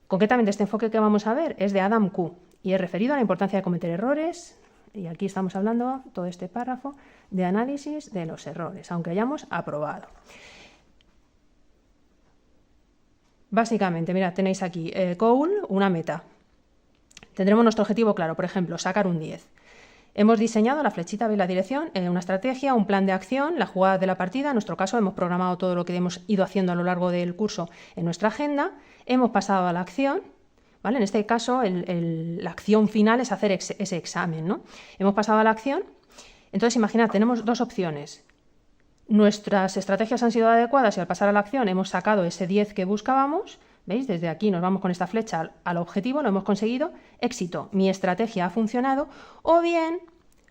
Concretamente, este enfoque que vamos a ver es de Adam Q. y es referido a la importancia de cometer errores. Y aquí estamos hablando, todo este párrafo, de análisis de los errores, aunque hayamos aprobado. Básicamente, mirad, tenéis aquí goal, una meta. Tendremos nuestro objetivo claro, por ejemplo, sacar un 10. Hemos diseñado la flechita, veis la dirección, una estrategia, un plan de acción, la jugada de la partida. En nuestro caso hemos programado todo lo que hemos ido haciendo a lo largo del curso en nuestra agenda. Hemos pasado a la acción, ¿vale? En este caso la acción final es hacer ese examen, ¿no? Hemos pasado a la acción. Entonces, imaginad, tenemos dos opciones. Nuestras estrategias han sido adecuadas y al pasar a la acción hemos sacado ese 10 que buscábamos. ¿Veis? Desde aquí nos vamos con esta flecha al objetivo, lo hemos conseguido. Éxito, mi estrategia ha funcionado. O bien,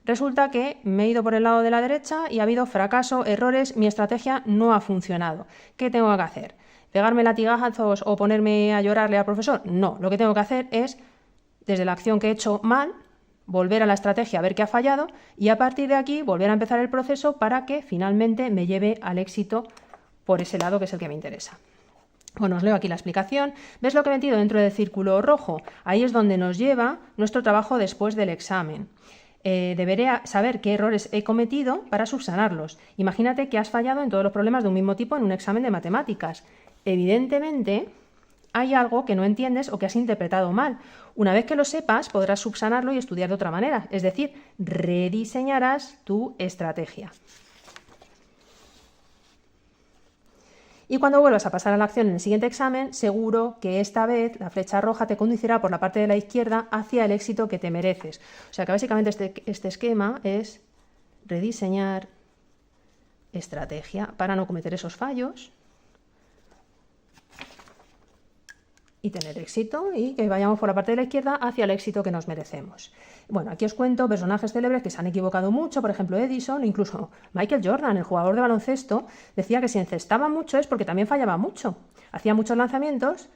resulta que me he ido por el lado de la derecha y ha habido fracaso, errores, mi estrategia no ha funcionado. ¿Qué tengo que hacer? ¿Pegarme latigazos o ponerme a llorarle al profesor? No, lo que tengo que hacer es, desde la acción que he hecho mal, volver a la estrategia a ver qué ha fallado y a partir de aquí volver a empezar el proceso para que finalmente me lleve al éxito por ese lado que es el que me interesa. Bueno, os leo aquí la explicación. ¿Ves lo que he metido dentro del círculo rojo? Ahí es donde nos lleva nuestro trabajo después del examen. Deberé saber qué errores he cometido para subsanarlos. Imagínate que has fallado en todos los problemas de un mismo tipo en un examen de matemáticas. Evidentemente, hay algo que no entiendes o que has interpretado mal. Una vez que lo sepas, podrás subsanarlo y estudiar de otra manera. Es decir, rediseñarás tu estrategia. Y cuando vuelvas a pasar a la acción en el siguiente examen, seguro que esta vez la flecha roja te conducirá por la parte de la izquierda hacia el éxito que te mereces. O sea que básicamente este esquema es rediseñar estrategia para no cometer esos fallos y tener éxito y que vayamos por la parte de la izquierda hacia el éxito que nos merecemos. Bueno, aquí os cuento personajes célebres que se han equivocado mucho, por ejemplo Edison, incluso Michael Jordan, el jugador de baloncesto, decía que si encestaba mucho es porque también fallaba mucho. Hacía muchos lanzamientos,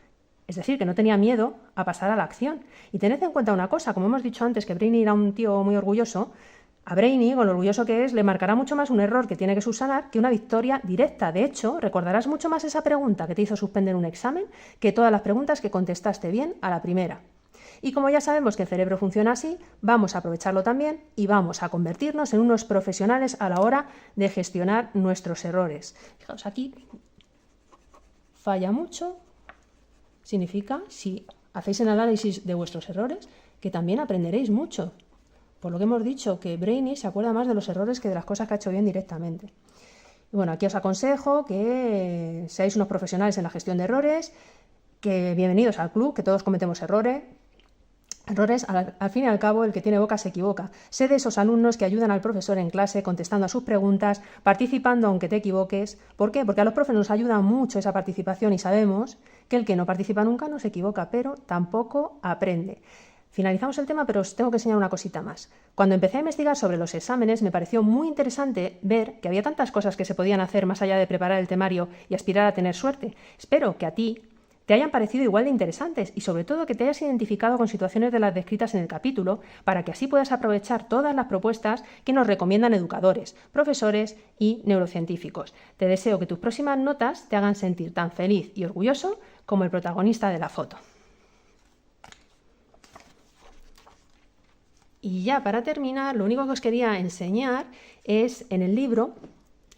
es decir, que no tenía miedo a pasar a la acción. Y tened en cuenta una cosa, como hemos dicho antes que Brainy era un tío muy orgulloso, a Brainy, con lo orgulloso que es, le marcará mucho más un error que tiene que subsanar que una victoria directa. De hecho, recordarás mucho más esa pregunta que te hizo suspender un examen que todas las preguntas que contestaste bien a la primera. Y como ya sabemos que el cerebro funciona así, vamos a aprovecharlo también y vamos a convertirnos en unos profesionales a la hora de gestionar nuestros errores. Fijaos aquí, falla mucho, significa, si hacéis el análisis de vuestros errores, que también aprenderéis mucho. Por lo que hemos dicho, que Brainy se acuerda más de los errores que de las cosas que ha hecho bien directamente. Y bueno, aquí os aconsejo que seáis unos profesionales en la gestión de errores, que bienvenidos al club, que todos cometemos errores. Al fin y al cabo, el que tiene boca se equivoca. Sé de esos alumnos que ayudan al profesor en clase, contestando a sus preguntas, participando aunque te equivoques. ¿Por qué? Porque a los profes nos ayuda mucho esa participación y sabemos que el que no participa nunca no se equivoca, pero tampoco aprende. Finalizamos el tema, pero os tengo que enseñar una cosita más. Cuando empecé a investigar sobre los exámenes, me pareció muy interesante ver que había tantas cosas que se podían hacer más allá de preparar el temario y aspirar a tener suerte. Espero que a ti te hayan parecido igual de interesantes y sobre todo que te hayas identificado con situaciones de las descritas en el capítulo para que así puedas aprovechar todas las propuestas que nos recomiendan educadores, profesores y neurocientíficos. Te deseo que tus próximas notas te hagan sentir tan feliz y orgulloso como el protagonista de la foto. Y ya para terminar, lo único que os quería enseñar es en el libro,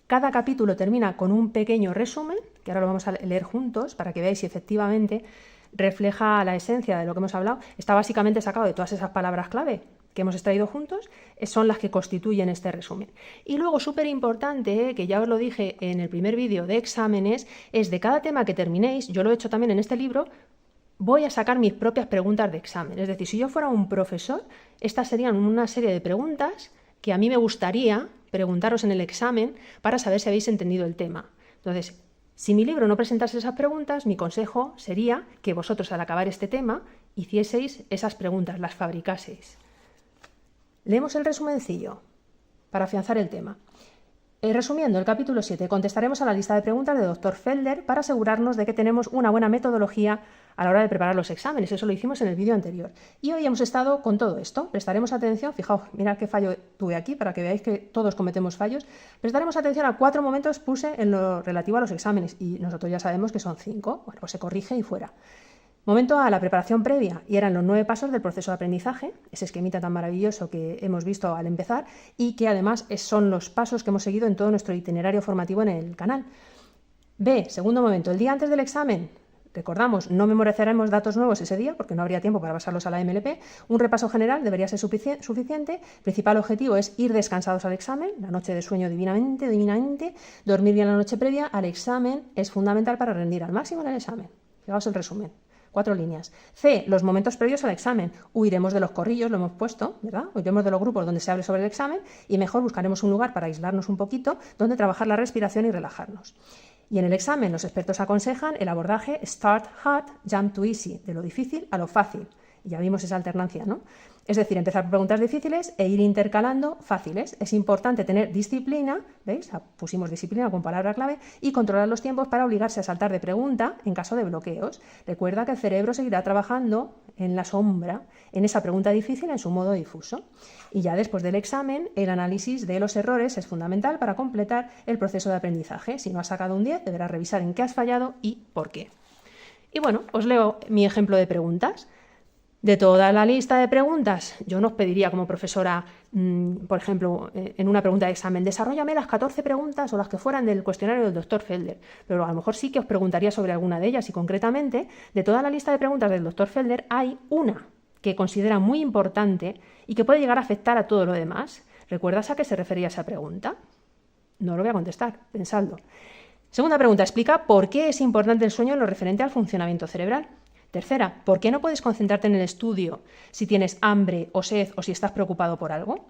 cada capítulo termina con un pequeño resumen, que ahora lo vamos a leer juntos para que veáis si efectivamente refleja la esencia de lo que hemos hablado. Está básicamente sacado de todas esas palabras clave que hemos extraído juntos, son las que constituyen este resumen. Y luego, súper importante, que ya os lo dije en el primer vídeo de exámenes, es de cada tema que terminéis, yo lo he hecho también en este libro, voy a sacar mis propias preguntas de examen. Es decir, si yo fuera un profesor, estas serían una serie de preguntas que a mí me gustaría preguntaros en el examen para saber si habéis entendido el tema. Entonces, si mi libro no presentase esas preguntas, mi consejo sería que vosotros al acabar este tema hicieseis esas preguntas, las fabricaseis. Leemos el resumencillo para afianzar el tema. Resumiendo el capítulo 7, contestaremos a la lista de preguntas de Dr. Felder para asegurarnos de que tenemos una buena metodología a la hora de preparar los exámenes. Eso lo hicimos en el vídeo anterior. Y hoy hemos estado con todo esto. Prestaremos atención, fijaos, mirad qué fallo tuve aquí para que veáis que todos cometemos fallos. Prestaremos atención a 4 momentos puse en lo relativo a los exámenes y nosotros ya sabemos que son 5. Bueno, pues se corrige y fuera. Momento A, la preparación previa, y eran los 9 pasos del proceso de aprendizaje, ese esquemita tan maravilloso que hemos visto al empezar y que además son los pasos que hemos seguido en todo nuestro itinerario formativo en el canal. B, segundo momento, el día antes del examen. Recordamos, no memorizaremos datos nuevos ese día porque no habría tiempo para pasarlos a la MLP. Un repaso general debería ser suficiente. El principal objetivo es ir descansados al examen, la noche de sueño divinamente. Dormir bien la noche previa al examen es fundamental para rendir al máximo en el examen. Fijaos el resumen. 4 líneas. C, los momentos previos al examen. Huiremos de los corrillos, lo hemos puesto, ¿verdad? Huiremos de los grupos donde se hable sobre el examen y mejor buscaremos un lugar para aislarnos un poquito donde trabajar la respiración y relajarnos. Y en el examen los expertos aconsejan el abordaje Start Hard, Jump to Easy, de lo difícil a lo fácil. Y ya vimos esa alternancia, ¿no? Es decir, empezar por preguntas difíciles e ir intercalando fáciles. Es importante tener disciplina, ¿veis? Pusimos disciplina con palabra clave, y controlar los tiempos para obligarse a saltar de pregunta en caso de bloqueos. Recuerda que el cerebro seguirá trabajando en la sombra, en esa pregunta difícil en su modo difuso. Y ya después del examen, el análisis de los errores es fundamental para completar el proceso de aprendizaje. Si no has sacado un 10, deberás revisar en qué has fallado y por qué. Y bueno, os leo mi ejemplo de preguntas. De toda la lista de preguntas, yo no os pediría como profesora, por ejemplo, en una pregunta de examen, desarróllame las 14 preguntas o las que fueran del cuestionario del doctor Felder, pero a lo mejor sí que os preguntaría sobre alguna de ellas y concretamente, de toda la lista de preguntas del doctor Felder hay una que considera muy importante y que puede llegar a afectar a todo lo demás. ¿Recuerdas a qué se refería esa pregunta? No lo voy a contestar, pensadlo. Segunda pregunta, explica por qué es importante el sueño en lo referente al funcionamiento cerebral. Tercera, ¿por qué no puedes concentrarte en el estudio si tienes hambre o sed o si estás preocupado por algo?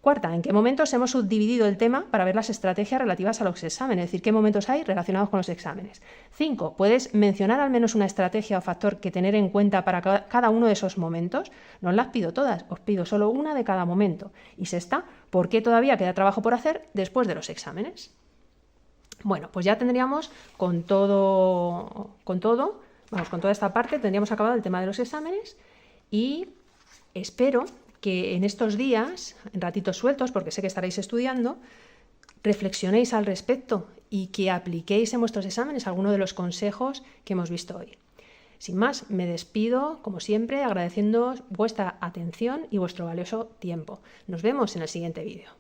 Cuarta, ¿en qué momentos hemos subdividido el tema para ver las estrategias relativas a los exámenes? Es decir, ¿qué momentos hay relacionados con los exámenes? 5. ¿Puedes mencionar al menos una estrategia o factor que tener en cuenta para cada uno de esos momentos? No os las pido todas, os pido solo una de cada momento. Y sexta, ¿por qué todavía queda trabajo por hacer después de los exámenes? Bueno, pues ya tendríamos con toda esta parte, tendríamos acabado el tema de los exámenes y espero que en estos días, en ratitos sueltos, porque sé que estaréis estudiando, reflexionéis al respecto y que apliquéis en vuestros exámenes alguno de los consejos que hemos visto hoy. Sin más, me despido, como siempre, agradeciendo vuestra atención y vuestro valioso tiempo. Nos vemos en el siguiente vídeo.